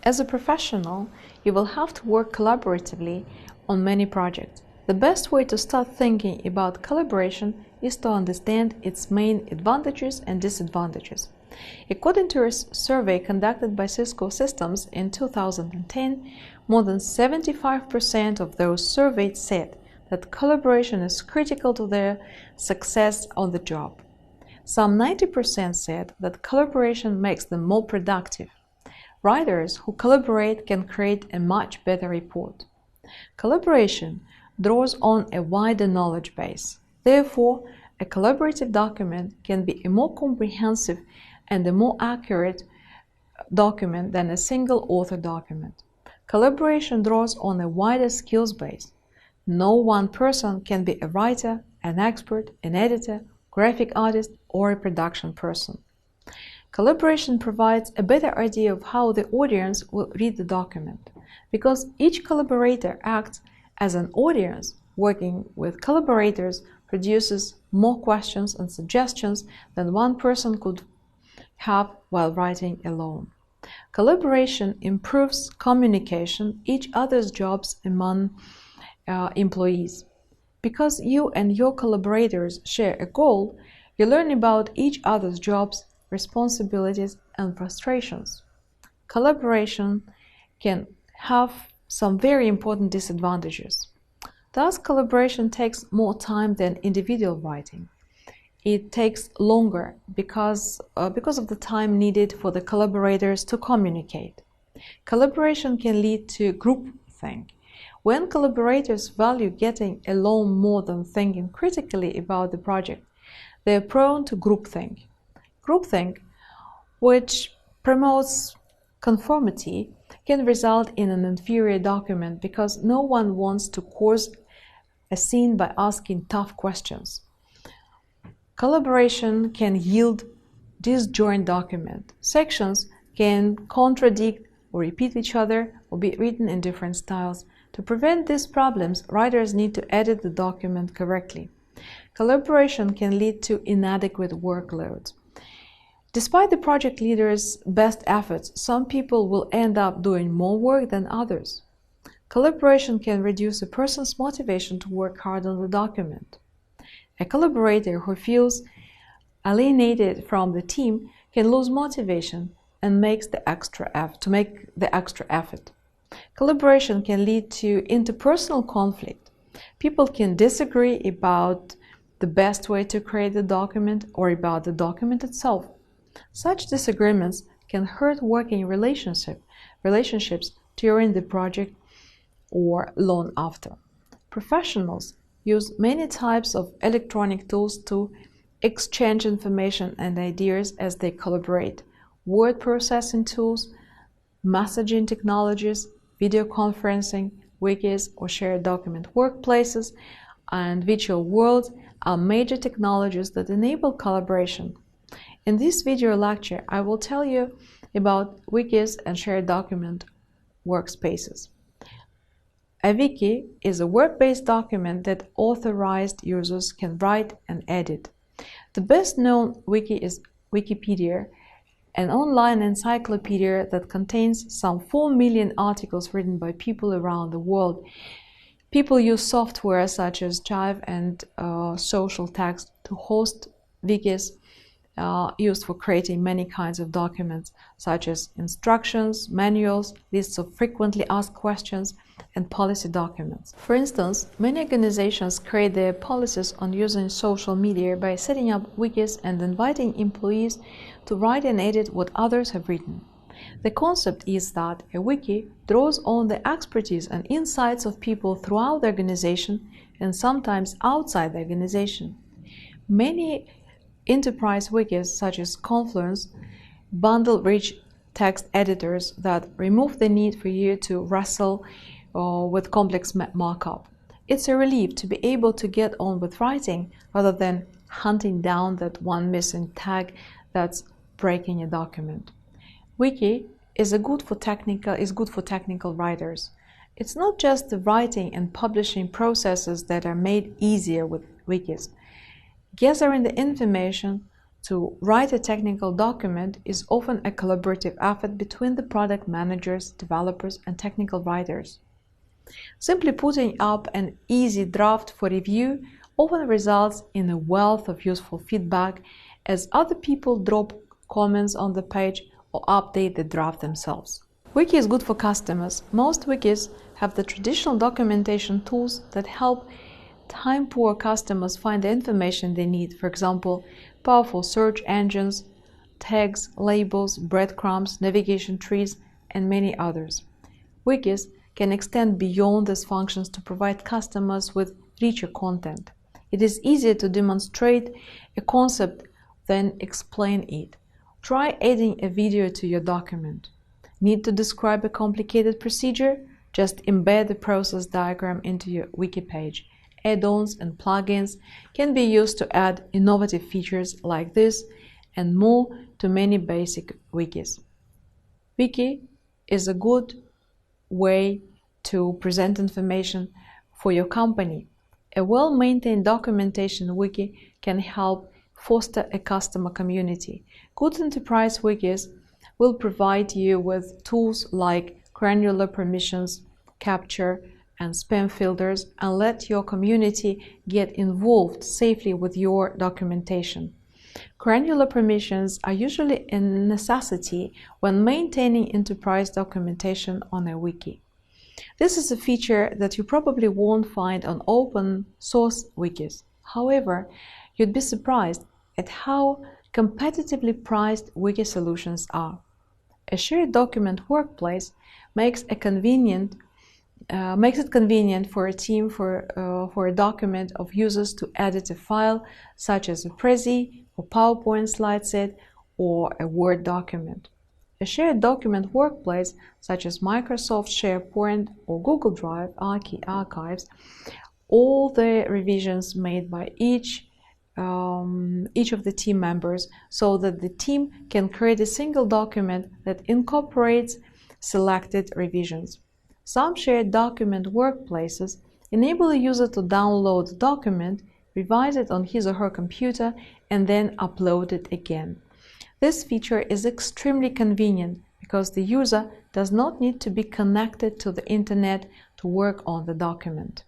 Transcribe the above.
As a professional, you will have to work collaboratively on many projects. The best way to start thinking about collaboration is to understand its main advantages and disadvantages. According to a survey conducted by Cisco Systems in 2010, more than 75% of those surveyed said that collaboration is critical to their success on the job. Some 90% said that collaboration makes them more productive. Writers who collaborate can create a much better report. Collaboration draws on a wider knowledge base. Therefore, a collaborative document can be a more comprehensive and a more accurate document than a single author document. Collaboration draws on a wider skills base. No one person can be a writer, an expert, an editor, graphic artist, or a production person. Collaboration provides a better idea of how the audience will read the document. Because each collaborator acts as an audience, working with collaborators produces more questions and suggestions than one person could have while writing alone. Collaboration improves communication, each other's jobs among employees. Because you and your collaborators share a goal, you learn about each other's jobs, responsibilities, and frustrations. Collaboration can have some very important disadvantages. Thus, collaboration takes more time than individual writing. It takes longer because of the time needed for the collaborators to communicate. Collaboration can lead to groupthink. When collaborators value getting along more than thinking critically about the project, they are prone to groupthink. Groupthink, which promotes conformity, can result in an inferior document because no one wants to cause a scene by asking tough questions. Collaboration can yield disjoint document. Sections can contradict or repeat each other or be written in different styles. To prevent these problems, writers need to edit the document correctly. Collaboration can lead to inadequate workload. Despite the project leader's best efforts, some people will end up doing more work than others. Collaboration can reduce a person's motivation to work hard on the document. A collaborator who feels alienated from the team can lose motivation and make the extra effort. Collaboration can lead to interpersonal conflict. People can disagree about the best way to create the document or about the document itself. Such disagreements can hurt working relationships during the project or long after. Professionals use many types of electronic tools to exchange information and ideas as they collaborate. Word processing tools, messaging technologies, video conferencing, wikis or shared document workplaces, and virtual worlds are major technologies that enable collaboration. In this video lecture, I will tell you about wikis and shared document workspaces. A wiki is a web-based document that authorized users can write and edit. The best-known wiki is Wikipedia, an online encyclopedia that contains some 4 million articles written by people around the world. People use software such as Jive and Social Text to host wikis used for creating many kinds of documents such as instructions, manuals, lists of frequently asked questions, and policy documents. For instance, many organizations create their policies on using social media by setting up wikis and inviting employees to write and edit what others have written. The concept is that a wiki draws on the expertise and insights of people throughout the organization and sometimes outside the organization. Many enterprise wikis, such as Confluence, bundle rich text editors that remove the need for you to wrestle with complex markup. It's a relief to be able to get on with writing rather than hunting down that one missing tag that's breaking a document. Wiki is good for technical writers. It's not just the writing and publishing processes that are made easier with wikis. Gathering the information To write a technical document is often a collaborative effort between the product managers, developers, and technical writers. Simply putting up an easy draft for review often results in a wealth of useful feedback as other people drop comments on the page or update the draft themselves. Wiki is good for customers. Most wikis have the traditional documentation tools that help time-poor customers find the information they need. For example, powerful search engines, tags, labels, breadcrumbs, navigation trees, and many others. Wikis can extend beyond these functions to provide customers with richer content. It is easier to demonstrate a concept than explain it. Try adding a video to your document. Need to describe a complicated procedure? Just embed the process diagram into your wiki page. Add-ons and plugins can be used to add innovative features like this and more to many basic wikis. Wiki is a good way to present information for your company. A well-maintained documentation wiki can help foster a customer community. Good enterprise wikis will provide you with tools like granular permissions, capture, and spam filters and let your community get involved safely with your documentation. Granular permissions are usually a necessity when maintaining enterprise documentation on a wiki. This is a feature that you probably won't find on open source wikis. However, you'd be surprised at how competitively priced wiki solutions are. A shared document workplace makes it convenient for a team for a document of users to edit a file such as a Prezi or PowerPoint slide set or a Word document. A shared document workplace such as Microsoft SharePoint or Google Drive archives all the revisions made by each of the team members so that the team can create a single document that incorporates selected revisions. Some shared document workplaces enable a user to download the document, revise it on his or her computer, and then upload it again. This feature is extremely convenient because the user does not need to be connected to the internet to work on the document.